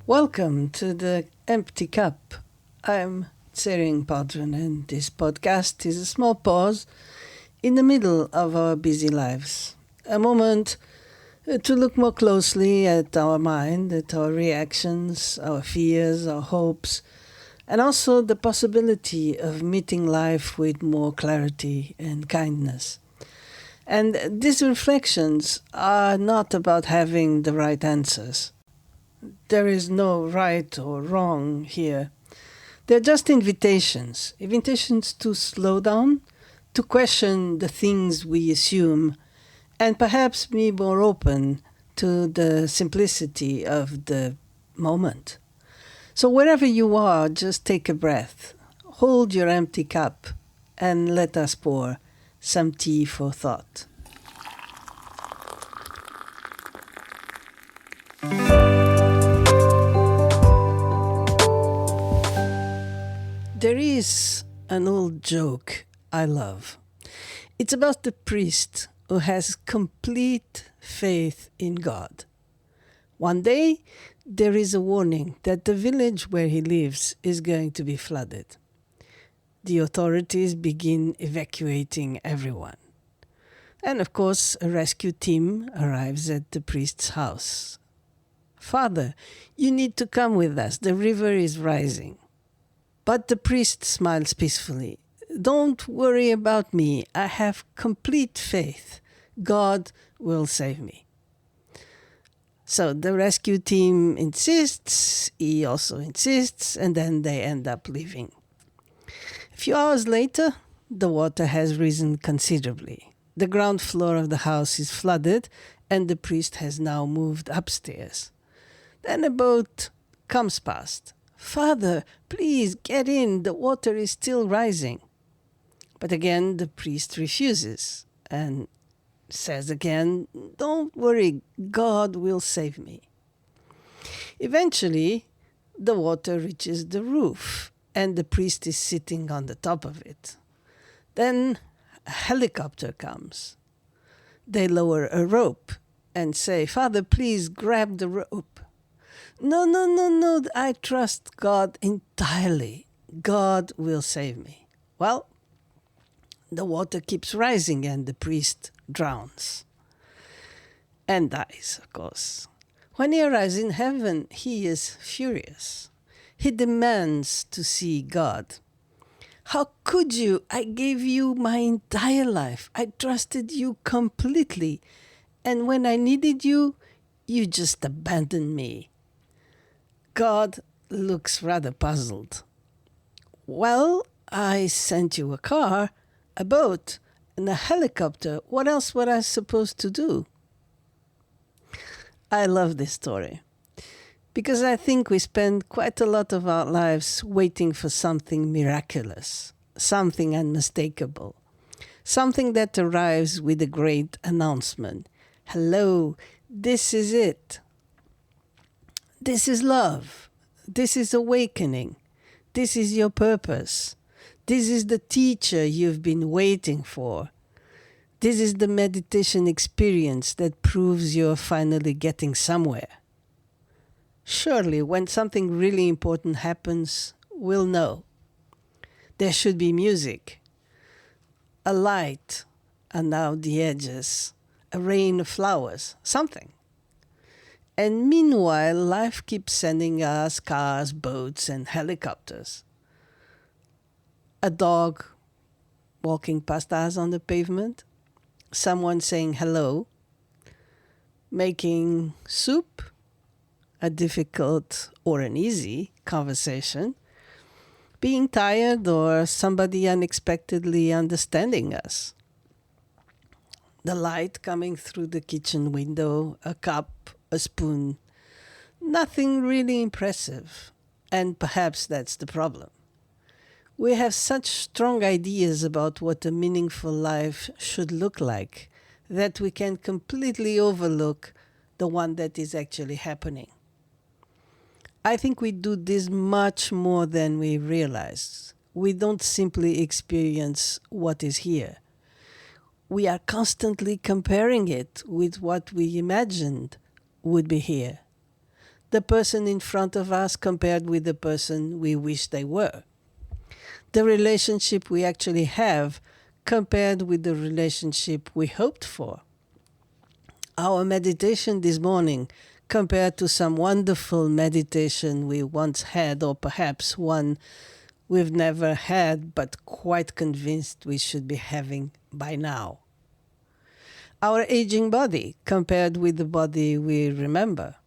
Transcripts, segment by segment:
Welcome to the Empty Cup. I'm Tsering Padron, and this podcast is a small pause in the middle of our busy lives. A moment to look more closely at our mind, at our reactions, our fears, our hopes, and also the possibility of meeting life with more clarity and kindness. And these reflections are not about having the right answers. There is no right or wrong here. They're just invitations to slow down, to question the things we assume, and perhaps be more open to the simplicity of the moment. So wherever you are, just take a breath, hold your empty cup, and let us pour some tea for thought. There is an old joke I love. It's about the priest who has complete faith in God. One day, there is a warning that the village where he lives is going to be flooded. The authorities begin evacuating everyone. And of course, a rescue team arrives at the priest's house. "Father, you need to come with us. The river is rising." But the priest smiles peacefully. "Don't worry about me. I have complete faith. God will save me." So the rescue team insists, he also insists, and then they end up leaving. A few hours later, the water has risen considerably. The ground floor of the house is flooded, and the priest has now moved upstairs. Then a boat comes past. "Father, please get in, the water is still rising." But again, the priest refuses and says again, "Don't worry, God will save me." Eventually, the water reaches the roof, and the priest is sitting on the top of it. Then a helicopter comes. They lower a rope and say, "Father, please grab the rope." No, I trust God entirely. God will save me." Well, the water keeps rising and the priest drowns. And dies, of course. When he arrives in heaven, he is furious. He demands to see God. "How could you? I gave you my entire life. I trusted you completely. And when I needed you, you just abandoned me." God looks rather puzzled. "Well, I sent you a car, a boat, and a helicopter. What else was I supposed to do?" I love this story because I think we spend quite a lot of our lives waiting for something miraculous, something unmistakable, something that arrives with a great announcement. "Hello, this is it. This is love. This is awakening. This is your purpose. This is the teacher you've been waiting for. This is the meditation experience that proves you're finally getting somewhere." Surely, when something really important happens, we'll know. There should be music, a light, and now the edges, a rain of flowers, something. And meanwhile, life keeps sending us cars, boats, and helicopters. A dog walking past us on the pavement, someone saying hello, making soup, a difficult or an easy conversation, being tired or somebody unexpectedly understanding us. The light coming through the kitchen window, a cup, a spoon. Nothing really impressive. And perhaps that's the problem. We have such strong ideas about what a meaningful life should look like that we can completely overlook the one that is actually happening. I think we do this much more than we realize. We don't simply experience what is here. We are constantly comparing it with what we imagined would be here. the person in front of us compared with the person we wish they were, the relationship we actually have compared with the relationship we hoped for, our meditation this morning compared to some wonderful meditation we once had, or perhaps one we've never had but quite convinced we should be having by now. Our aging body compared with the body we remember.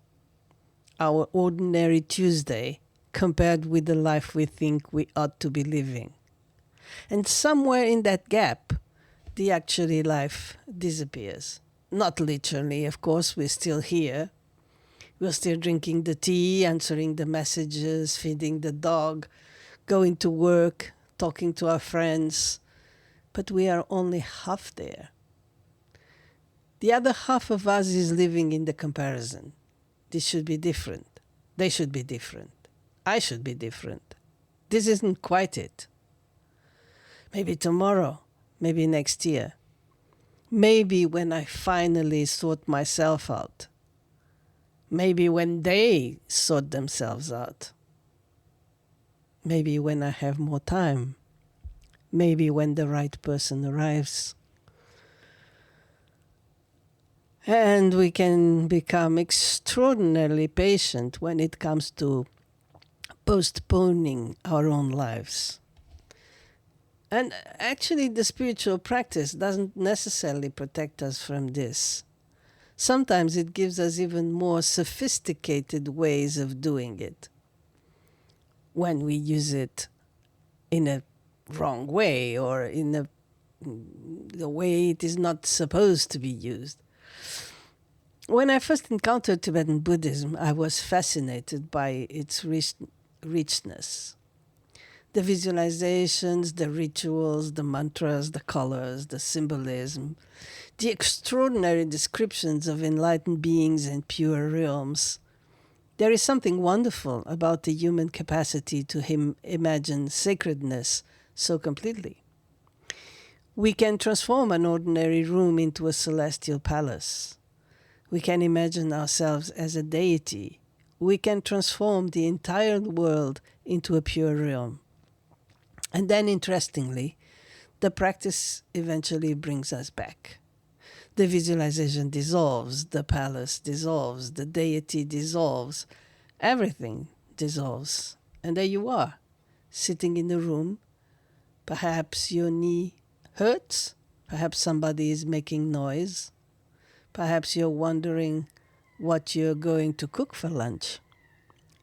Our ordinary Tuesday compared with the life we think we ought to be living. And somewhere in that gap, the actually life disappears. Not literally, of course, we're still here. We're still drinking the tea, answering the messages, feeding the dog, going to work, talking to our friends. But we are only half there. The other half of us is living in the comparison. This should be different. They should be different. I should be different. This isn't quite it. Maybe tomorrow, maybe next year. Maybe when I finally sort myself out. Maybe when they sort themselves out. Maybe when I have more time. Maybe when the right person arrives. And we can become extraordinarily patient when it comes to postponing our own lives. And actually, the spiritual practice doesn't necessarily protect us from this. Sometimes it gives us even more sophisticated ways of doing it when we use it in a wrong way or in the way it is not supposed to be used. When I first encountered Tibetan Buddhism, I was fascinated by its richness. The visualizations, the rituals, the mantras, the colors, the symbolism, the extraordinary descriptions of enlightened beings and pure realms. There is something wonderful about the human capacity to imagine sacredness so completely. We can transform an ordinary room into a celestial palace. We can imagine ourselves as a deity. We can transform the entire world into a pure realm. And then, interestingly, the practice eventually brings us back. The visualization dissolves, the palace dissolves, the deity dissolves, everything dissolves. And there you are, sitting in the room. Perhaps your knee hurts. Perhaps somebody is making noise. Perhaps you're wondering what you're going to cook for lunch.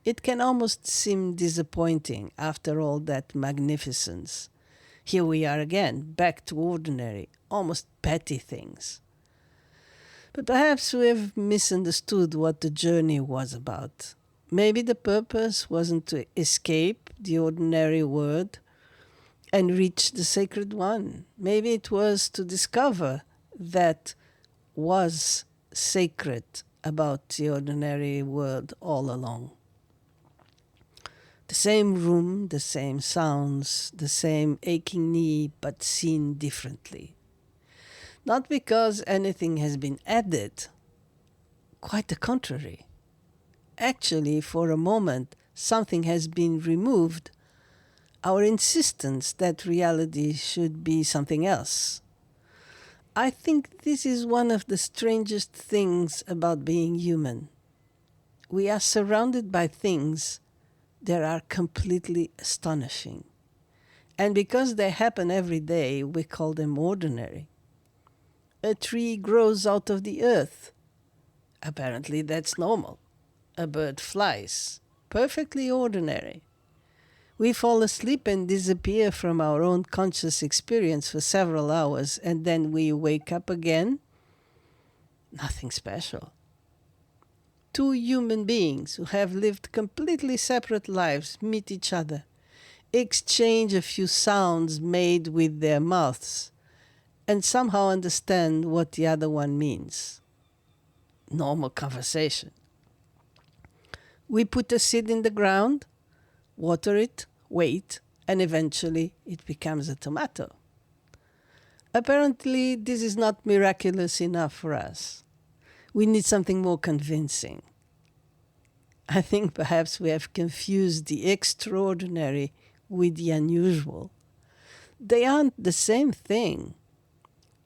It can almost seem disappointing after all that magnificence. Here we are again, back to ordinary, almost petty things. But perhaps we have misunderstood what the journey was about. Maybe the purpose wasn't to escape the ordinary world and reach the sacred one. Maybe it was to discover that was sacred about the ordinary world all along. The same room, the same sounds, the same aching knee, but seen differently. Not because anything has been added, quite the contrary. Actually, for a moment, something has been removed, our insistence that reality should be something else. I think this is one of the strangest things about being human. We are surrounded by things that are completely astonishing. And because they happen every day, we call them ordinary. A tree grows out of the earth. Apparently that's normal. A bird flies. Perfectly ordinary. We fall asleep and disappear from our own conscious experience for several hours, and then we wake up again. Nothing special. Two human beings who have lived completely separate lives meet each other, exchange a few sounds made with their mouths, and somehow understand what the other one means. Normal conversation. We put a seed in the ground, water it, wait, and eventually it becomes a tomato. Apparently, this is not miraculous enough for us. We need something more convincing. I think perhaps we have confused the extraordinary with the unusual. They aren't the same thing.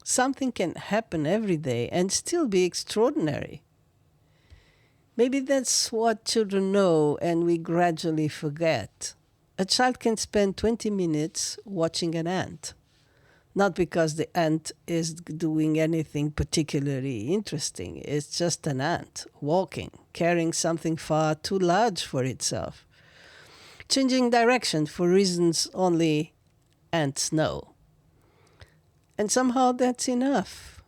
Something can happen every day and still be extraordinary. Maybe that's what children know and we gradually forget. A child can spend 20 minutes watching an ant. Not because the ant is doing anything particularly interesting. It's just an ant walking, carrying something far too large for itself, changing direction for reasons only ants know. And somehow that's enough.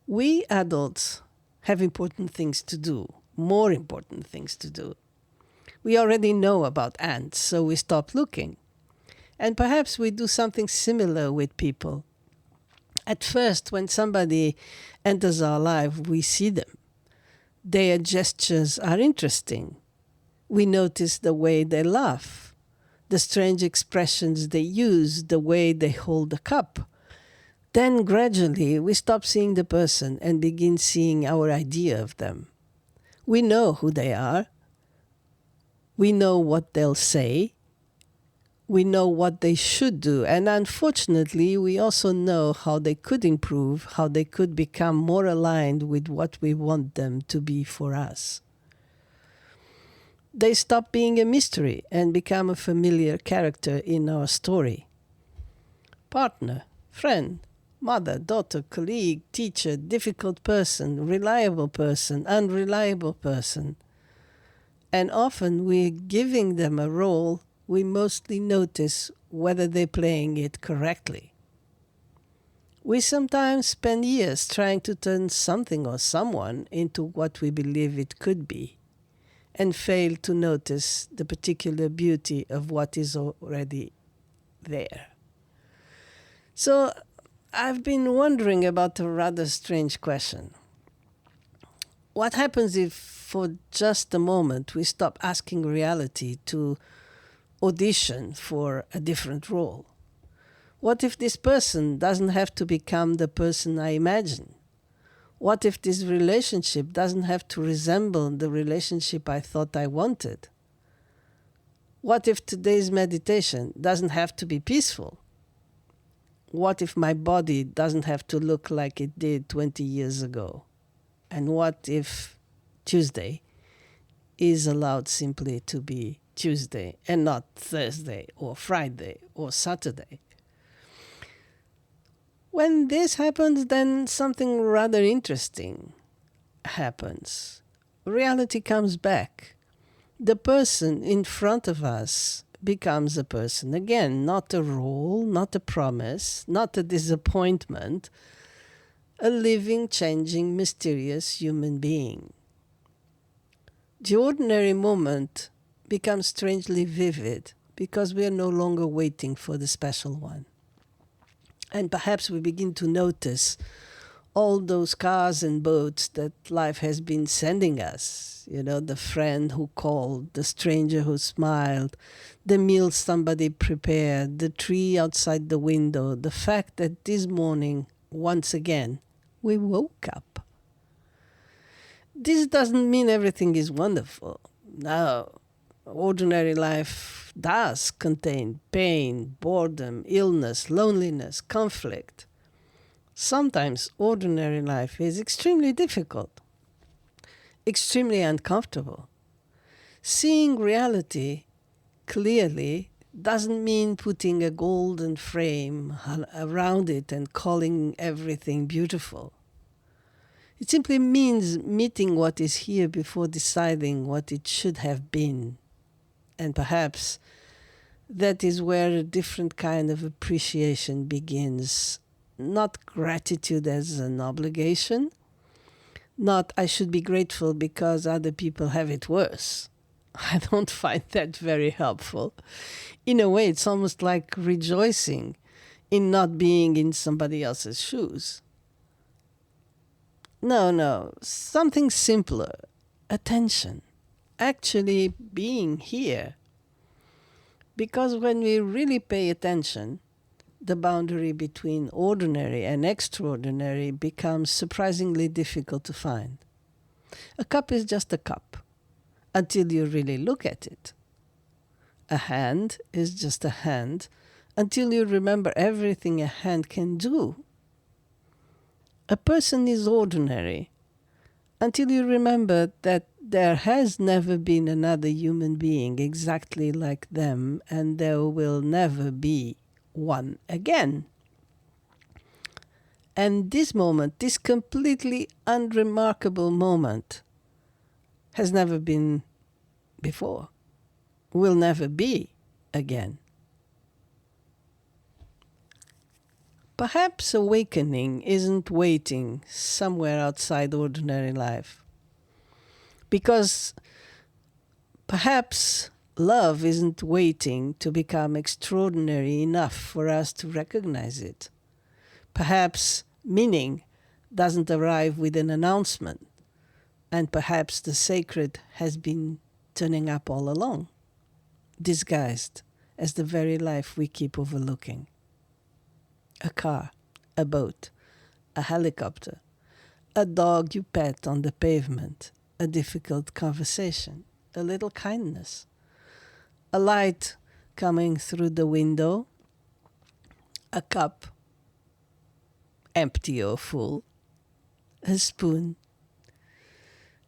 We adults have important things to do, more important things to do. We already know about ants, so we stop looking. And perhaps we do something similar with people. At first, when somebody enters our life, we see them. Their gestures are interesting. We notice the way they laugh, the strange expressions they use, the way they hold a cup. Then gradually we stop seeing the person and begin seeing our idea of them. We know who they are. We know what they'll say. We know what they should do. And unfortunately, we also know how they could improve, how they could become more aligned with what we want them to be for us. They stop being a mystery and become a familiar character in our story. Partner, friend, mother, daughter, colleague, teacher, difficult person, reliable person, unreliable person. And often we're giving them a role we mostly notice whether they're playing it correctly. We sometimes spend years trying to turn something or someone into what we believe it could be, and fail to notice the particular beauty of what is already there. So I've been wondering about a rather strange question. What happens if for just a moment we stop asking reality to audition for a different role? What if this person doesn't have to become the person I imagine? What if this relationship doesn't have to resemble the relationship I thought I wanted? What if today's meditation doesn't have to be peaceful? What if my body doesn't have to look like it did 20 years ago? And what if Tuesday is allowed simply to be Tuesday and not Thursday or Friday or Saturday? When this happens, then something rather interesting happens. Reality comes back. The person in front of us becomes a person again, not a role, not a promise, not a disappointment, a living, changing, mysterious human being. The ordinary moment becomes strangely vivid because we are no longer waiting for the special one. And perhaps we begin to notice all those cars and boats that life has been sending us. You know, the friend who called, the stranger who smiled, the meal somebody prepared, the tree outside the window, the fact that this morning, once again, we woke up. This doesn't mean everything is wonderful. No, ordinary life does contain pain, boredom, illness, loneliness, conflict. Sometimes ordinary life is extremely difficult, extremely uncomfortable. Seeing reality clearly doesn't mean putting a golden frame around it and calling everything beautiful. It simply means meeting what is here before deciding what it should have been. And perhaps that is where a different kind of appreciation begins. Not gratitude as an obligation, not I should be grateful because other people have it worse. I don't find that very helpful. In a way, it's almost like rejoicing in not being in somebody else's shoes. No, something simpler. Attention. Actually being here. Because when we really pay attention, the boundary between ordinary and extraordinary becomes surprisingly difficult to find. A cup is just a cup. until you really look at it. A hand is just a hand until you remember everything a hand can do. A person is ordinary until you remember that there has never been another human being exactly like them, and there will never be one again. And this moment, this completely unremarkable moment, has never been before, will never be again. Perhaps awakening isn't waiting somewhere outside ordinary life. Because perhaps love isn't waiting to become extraordinary enough for us to recognize it. Perhaps meaning doesn't arrive with an announcement, and perhaps the sacred has been turning up all along, disguised as the very life we keep overlooking. A car, a boat, a helicopter, a dog you pet on the pavement, a difficult conversation, a little kindness, a light coming through the window, a cup, empty or full, a spoon,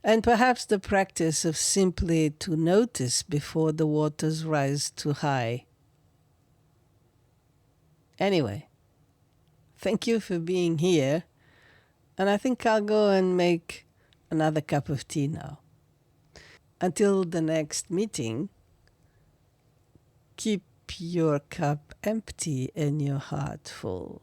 and perhaps the practice of simply to notice before the waters rise too high. Anyway, thank you for being here, and I think I'll go and make another cup of tea now. Until the next meeting, keep your cup empty and your heart full.